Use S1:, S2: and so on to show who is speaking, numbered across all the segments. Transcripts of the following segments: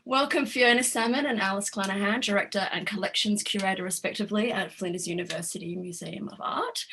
S1: Welcome Fiona Salmon and Alice Clanachan, Director and Collections Curator respectively at Flinders University Museum of Art.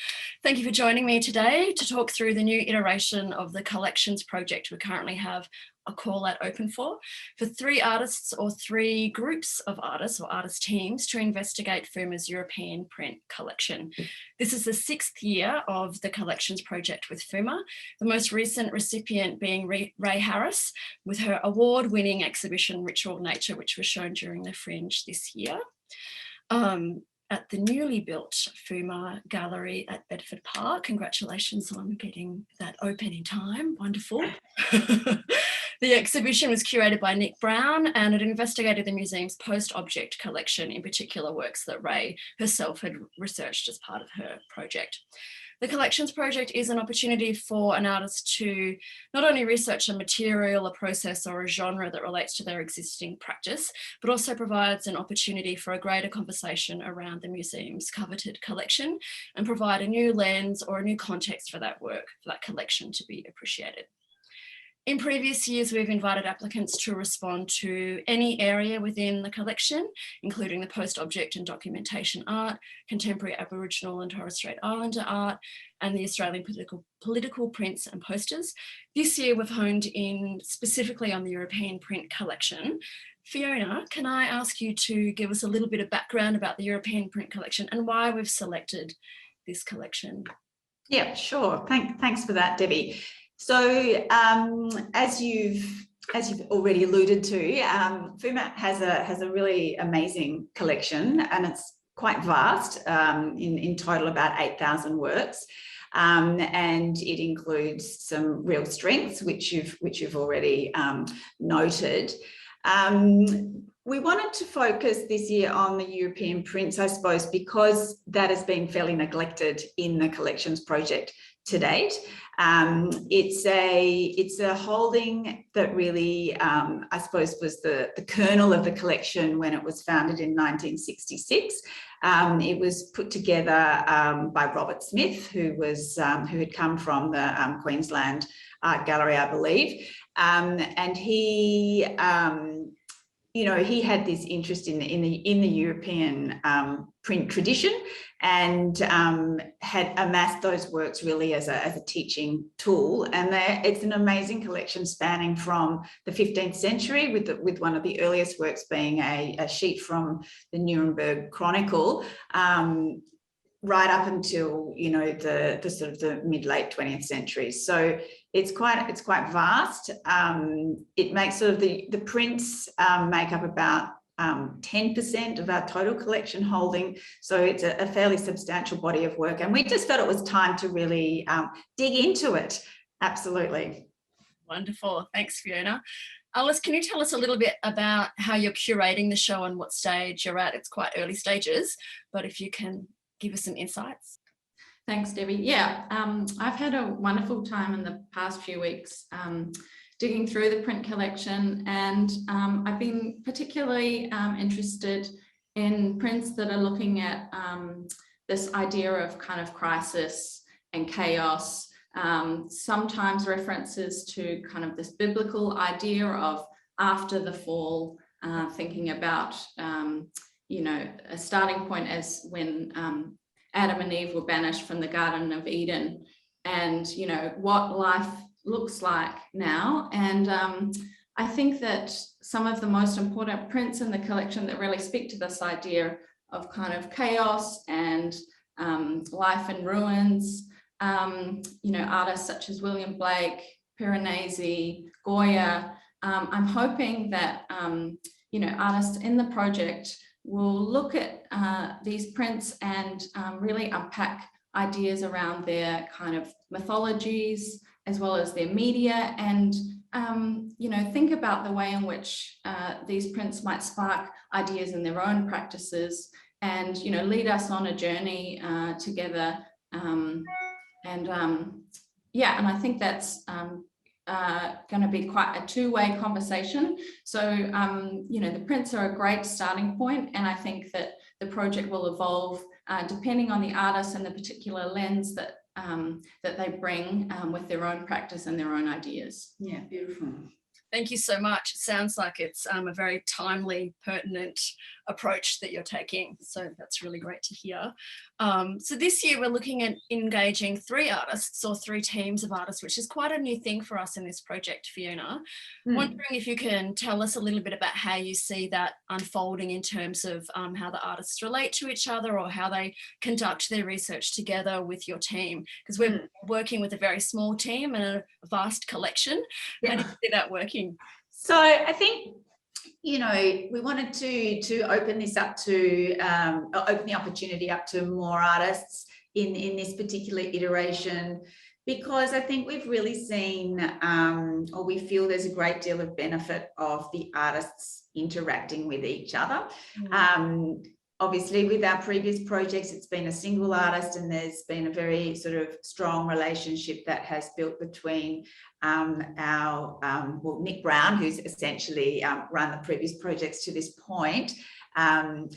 S1: Thank you for joining me today to talk through the new iteration of the Collections project we currently have a call out open for 3 artists or 3 groups of artists or artist teams to investigate FUMA's European print collection. This is the 6th year of the Collections project with FUMA, the most recent recipient being Ray Harris with her award-winning exhibition Ritual Nature, which was shown during the Fringe this year. At the newly built FUMA gallery at Bedford Park. Congratulations on getting that open in time, wonderful. The exhibition was curated by Nick Brown and it investigated the museum's post-object collection, in particular works that Ray herself had researched as part of her project. The Collections project is an opportunity for an artist to not only research a material, a process or a genre that relates to their existing practice, but also provides an opportunity for a greater conversation around the museum's coveted collection and provide a new lens or a new context for that work, for that collection to be appreciated. In previous years, we've invited applicants to respond to any area within the collection, including the post-object and documentation art, contemporary Aboriginal and Torres Strait Islander art, and the Australian political prints and posters. This year, we've honed in specifically on the European print collection. Fiona, can I ask you to give us a little bit of background about the European print collection and why we've selected this collection?
S2: Yeah, sure. Thanks for that, Debbie. So as you've already alluded to, FUMA has a really amazing collection and it's quite vast, in total about 8,000 works, and it includes some real strengths which you've already noted. We wanted to focus this year on the European prints, I suppose, because that has been fairly neglected in the Collections project to date. It's a holding that really, I suppose, was the kernel of the collection when it was founded in 1966. It was put together by Robert Smith, who had come from the Queensland Art Gallery, I believe, and he. He had this interest in the European print tradition and had amassed those works really as a teaching tool. And it's an amazing collection spanning from the 15th century, with one of the earliest works being a sheet from the Nuremberg Chronicle, right up until the sort of the mid-late 20th century. So it's quite vast. It makes sort of the prints make up about 10% of our total collection holding. So it's a fairly substantial body of work. And we just felt it was time to really dig into it. Absolutely.
S1: Wonderful. Thanks, Fiona. Alice, can you tell us a little bit about how you're curating the show and what stage you're at? It's quite early stages, but if you can give us some insights.
S3: Thanks, Debbie. Yeah, I've had a wonderful time in the past few weeks digging through the print collection, and I've been particularly interested in prints that are looking at this idea of kind of crisis and chaos, sometimes references to kind of this biblical idea of after the fall, thinking about a starting point as when Adam and Eve were banished from the Garden of Eden, and what life looks like now. And I think that some of the most important prints in the collection that really speak to this idea of kind of chaos and life in ruins, artists such as William Blake, Piranesi, Goya. I'm hoping that artists in the project will look at these prints and really unpack ideas around their kind of mythologies as well as their media, and think about the way in which these prints might spark ideas in their own practices and lead us on a journey together. And I think that's going to be quite a two-way conversation. So, the prints are a great starting point, and I think that the project will evolve depending on the artist and the particular lens that they bring with their own practice and their own ideas.
S2: Yeah, beautiful.
S1: Thank you so much. It sounds like it's a very timely, pertinent approach that you're taking. So that's really great to hear. So this year we're looking at engaging 3 artists or 3 teams of artists, which is quite a new thing for us in this project, Fiona. Wondering if you can tell us a little bit about how you see that unfolding in terms of how the artists relate to each other or how they conduct their research together with your team, because we're working with a very small team and a vast collection. How do you see that working?
S2: So I think, you know, we wanted to open this up to open the opportunity up to more artists in this particular iteration, because I think we've really seen or we feel there's a great deal of benefit of the artists interacting with each other. Obviously, with our previous projects, it's been a single artist, and there's been a very sort of strong relationship that has built between Nick Brown, who's essentially run the previous projects to this point, and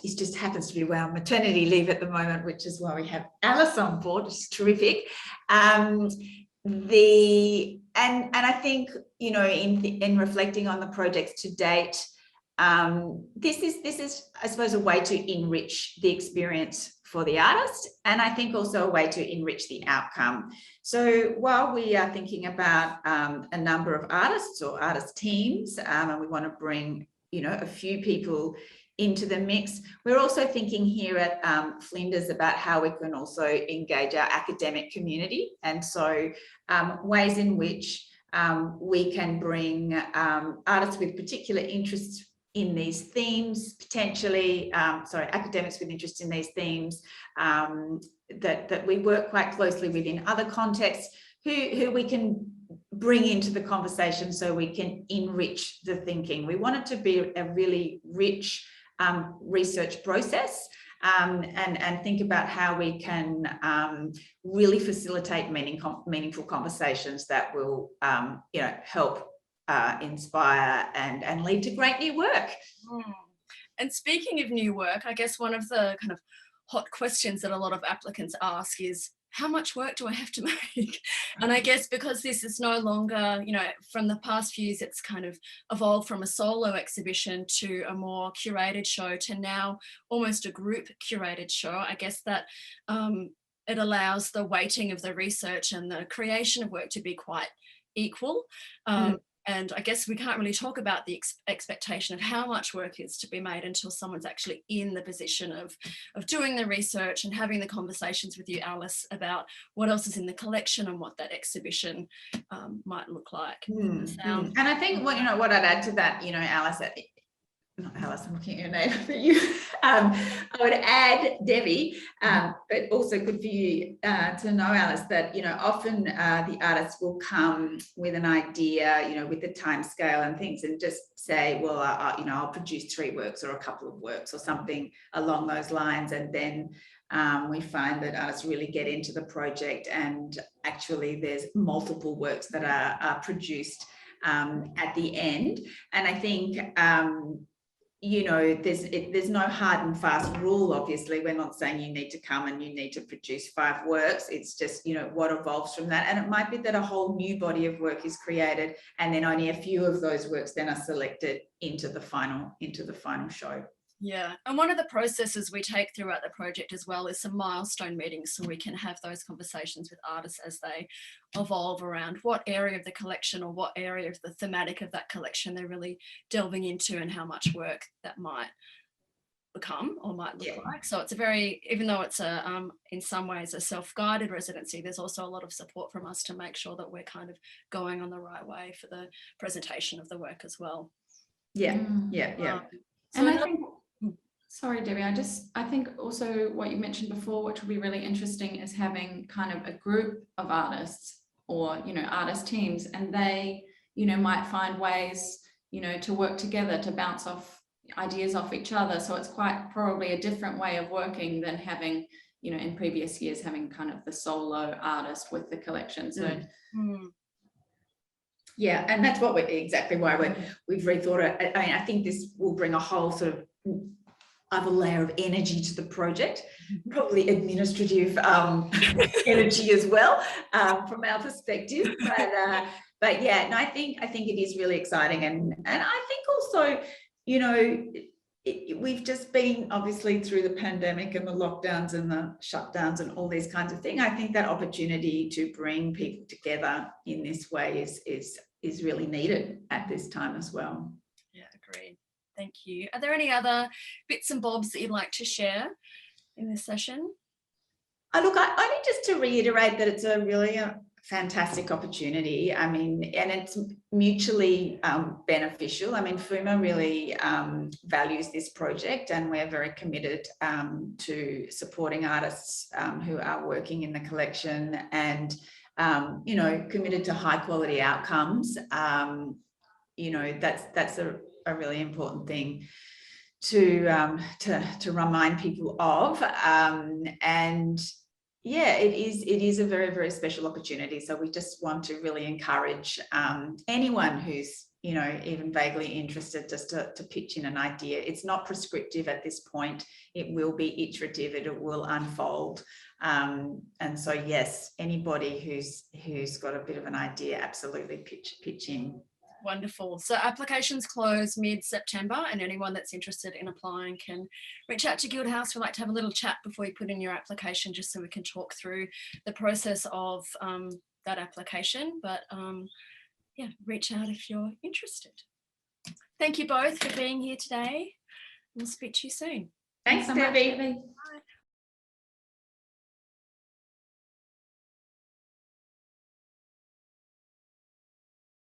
S2: he just happens to be away on maternity leave at the moment, which is why we have Alice on board, which is terrific. And I think, you know, in reflecting on the projects to date, this is, I suppose, a way to enrich the experience for the artist, and I think also a way to enrich the outcome. So while we are thinking about a number of artists or artist teams, and we want to bring, you know, a few people into the mix, we're also thinking here at Flinders about how we can also engage our academic community, and so ways in which we can bring artists with particular interests in these themes, potentially, academics with interest in these themes that we work quite closely with in other contexts, who we can bring into the conversation so we can enrich the thinking. We want it to be a really rich research process, and think about how we can really facilitate meaningful conversations that will you know, help inspire and lead to great new work.
S1: And speaking of new work, I guess one of the kind of hot questions that a lot of applicants ask is, how much work do I have to make? And I guess because this is no longer, you know, from the past few years, it's kind of evolved from a solo exhibition to a more curated show to now almost a group curated show. I guess that it allows the weighting of the research and the creation of work to be quite equal. And I guess we can't really talk about the expectation of how much work is to be made until someone's actually in the position of doing the research and having the conversations with you, Alice, about what else is in the collection and what that exhibition might look like.
S2: And I think what I'd add to that, you know, Alice, not Alice, I'm looking at your name, but you, I would add, Debbie, but also good for you to know, Alice, that, you know, often the artists will come with an idea, you know, with the time scale and things, and just say, well, you know, I'll produce 3 works or a couple of works or something along those lines. And then we find that artists really get into the project, and actually there's multiple works that are produced at the end. And I think, you know, there's no hard and fast rule. Obviously, we're not saying you need to come and you need to produce 5 works. It's just, you know, what evolves from that. And it might be that a whole new body of work is created, and then only a few of those works then are selected into the final show.
S1: Yeah, and one of the processes we take throughout the project as well is some milestone meetings, so we can have those conversations with artists as they evolve around what area of the collection or what area of the thematic of that collection they're really delving into, and how much work that might become or might look like. So it's a very, even though it's a in some ways a self-guided residency, there's also a lot of support from us to make sure that we're kind of going on the right way for the presentation of the work as well.
S3: And I think, sorry, Debbie, I think also what you mentioned before, which will be really interesting, is having kind of a group of artists, or, you know, artist teams, and they, you know, might find ways, you know, to work together, to bounce off ideas off each other. So it's quite probably a different way of working than having, you know, in previous years, having kind of the solo artist with the collection. So
S2: yeah, and that's what exactly why we've rethought it. I mean, I think this will bring a whole sort of other layer of energy to the project, probably administrative energy as well, from our perspective. But yeah, no, I think it is really exciting, and I think also, you know, we've just been obviously through the pandemic and the lockdowns and the shutdowns and all these kinds of things. I think that opportunity to bring people together in this way is really needed at this time as well.
S1: Yeah, agreed. Thank you. Are there any other bits and bobs that you'd like to share in this session?
S2: Look, only just to reiterate that it's a really fantastic opportunity. I mean, and it's mutually beneficial. I mean, FUMA really values this project, and we're very committed to supporting artists who are working in the collection, and you know, committed to high quality outcomes. You know, that's a really important thing to remind people of, and yeah, it is a very, very special opportunity. So we just want to really encourage anyone who's, you know, even vaguely interested, just to pitch in an idea. It's not prescriptive at this point. It will be iterative. It will unfold. And so yes, anybody who's got a bit of an idea, absolutely pitch in.
S1: Wonderful. So applications close mid-September, and anyone that's interested in applying can reach out to Guildhouse. We'd like to have a little chat before you put in your application, just so we can talk through the process of that application. But yeah, reach out if you're interested. Thank you both for being here today. We'll speak to you soon.
S2: Thanks,
S3: so much,
S2: Debbie.
S3: Debbie.